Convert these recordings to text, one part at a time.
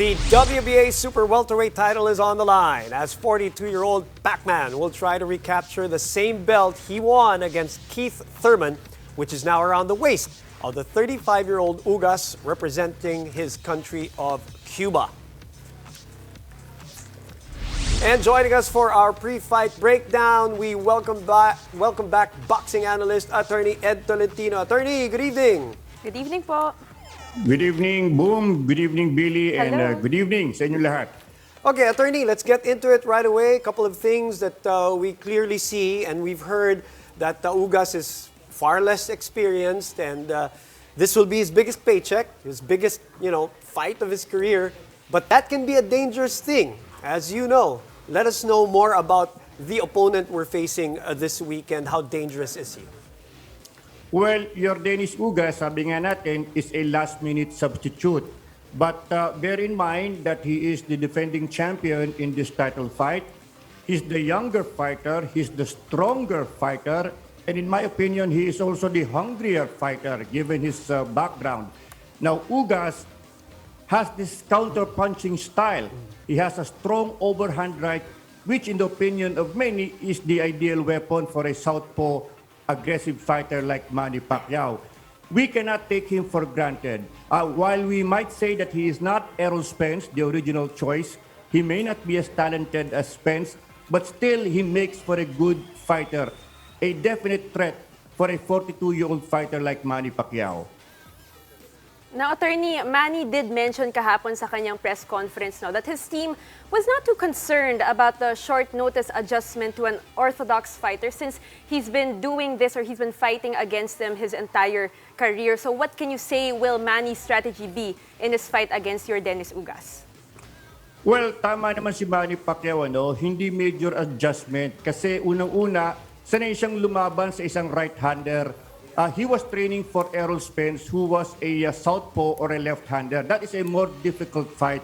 The WBA Super Welterweight title is on the line as 42-year-old Pac-Man will try to recapture the same belt he won against Keith Thurman, which is now around the waist of the 35-year-old Ugas representing his country of Cuba. And joining us for our pre-fight breakdown, we welcome back boxing analyst Attorney Ed Tolentino. Attorney, good evening. Good evening po. Good evening, Boom. Good evening, Billy. Hello. And good evening sa inyo lahat. Okay, Attorney, let's get into it right away. A couple of things that we clearly see, and we've heard that Ugas is far less experienced, and this will be his biggest paycheck, his biggest, fight of his career. But that can be a dangerous thing, as you know. Let us know more about the opponent we're facing this weekend. How dangerous is he? Well, Yordenis Ugas, sabi nga natin, is a last-minute substitute. But bear in mind that he is the defending champion in this title fight. He's the younger fighter, he's the stronger fighter, and in my opinion, he is also the hungrier fighter given his background. Now, Ugas has this counter-punching style. He has a strong overhand right, which in the opinion of many is the ideal weapon for a southpaw aggressive fighter like Manny Pacquiao. We cannot take him for granted. While we might say that he is not Errol Spence, the original choice, he may not be as talented as Spence, but still he makes for a good fighter, a definite threat for a 42-year-old fighter like Manny Pacquiao. Now, Attorney, Manny did mention kahapon sa kanyang press conference that his team was not too concerned about the short notice adjustment to an orthodox fighter since he's been doing this or he's been fighting against them his entire career. So what can you say will Manny's strategy be in his fight against Yordenis Ugas? Well, tama naman si Manny Pacquiao, hindi major adjustment kasi unang-una, sanay siyang lumaban sa isang right-hander. He was training for Errol Spence, who was a southpaw or a left-hander. That is a more difficult fight.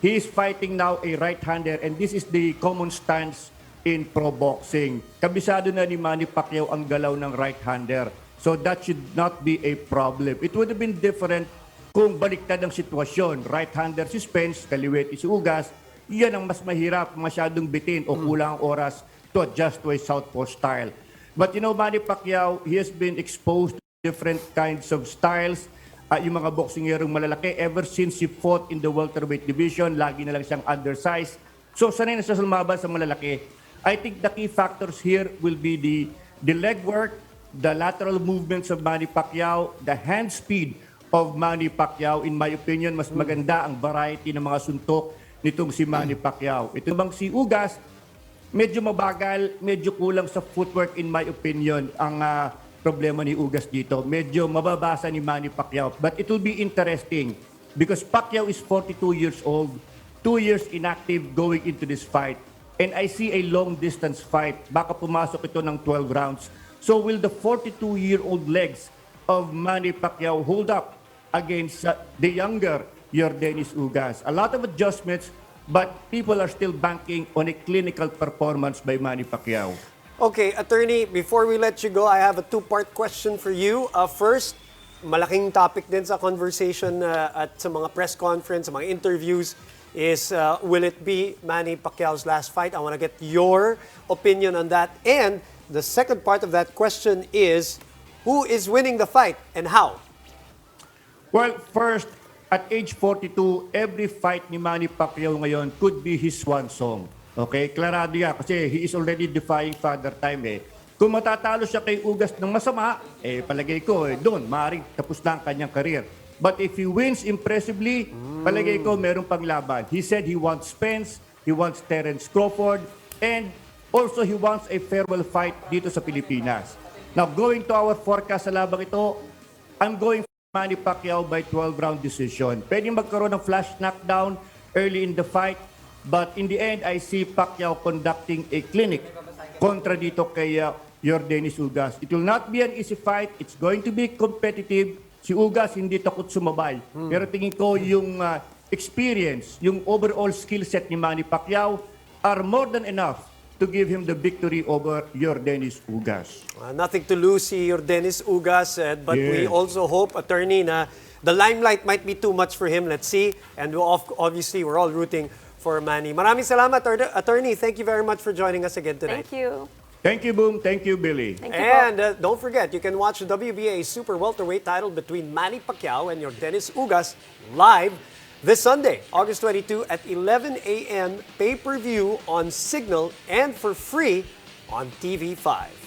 He is fighting now a right-hander, and this is the common stance in pro boxing. Kabisado na ni Manny Pacquiao ang galaw ng right-hander. So that should not be a problem. It would have been different kung baliktad ang sitwasyon. Right-hander si Spence, kaliwete si Ugas. Yan ang mas mahirap, masyadong bitin o kulang oras to adjust to a southpaw style. But Manny Pacquiao, he has been exposed to different kinds of styles. Yung mga boksingerong malalaki, ever since he fought in the welterweight division, lagi na lang siyang undersized. So sanay na siya lumaban sa malalaki. I think the key factors here will be the leg work, the lateral movements of Manny Pacquiao, the hand speed of Manny Pacquiao. In my opinion, mas maganda ang variety ng mga suntok nitong si Manny Pacquiao. Ito bang si Ugas, medyo mabagal, medyo kulang sa footwork in my opinion ang problema ni Ugas dito. Medyo mababasa ni Manny Pacquiao. But it will be interesting because Pacquiao is 42 years old, 2 years inactive going into this fight. And I see a long-distance fight. Baka pumasok ito ng 12 rounds. So will the 42-year-old legs of Manny Pacquiao hold up against the younger Yordenis Ugas? A lot of adjustments, but people are still banking on a clinical performance by Manny Pacquiao. Okay, Attorney, before we let you go, I have a two-part question for you. First, malaking topic din sa conversation at sa mga press conference, sa mga interviews, is will it be Manny Pacquiao's last fight? I want to get your opinion on that. And the second part of that question is, who is winning the fight and how? Well, first, at age 42, every fight ni Manny Pacquiao ngayon could be his swan song. Okay? Klarado yan kasi he is already defying father time Kung matatalo siya kay Ugas ng masama, palagay ko, doon, maaaring tapos na ang kanyang career. But if he wins impressively, palagay ko, meron pang laban. He said he wants Spence, he wants Terence Crawford, and also he wants a farewell fight dito sa Pilipinas. Now, going to our forecast sa labang ito, I'm going Manny Pacquiao by 12-round decision. Pwede magkaroon ng flash knockdown early in the fight, but in the end, I see Pacquiao conducting a clinic kontra dito kay Yordenis Ugas. It will not be an easy fight. It's going to be competitive. Si Ugas hindi takot sumabay. Pero tingin ko yung experience, yung overall skill set ni Manny Pacquiao are more than enough to give him the victory over Yordenis Ugas. Nothing to lose si Yordenis Ugas, but we also hope, Attorney, na the limelight might be too much for him. Let's see. And obviously, we're all rooting for Manny. Maraming salamat, Attorney. Thank you very much for joining us again tonight. Thank you. Thank you, Boom. Thank you, Billy. Thank you po. And don't forget, you can watch the WBA Super Welterweight title between Manny Pacquiao and Yordenis Ugas live this Sunday, August 22 at 11 a.m. pay-per-view on Signal and for free on TV5.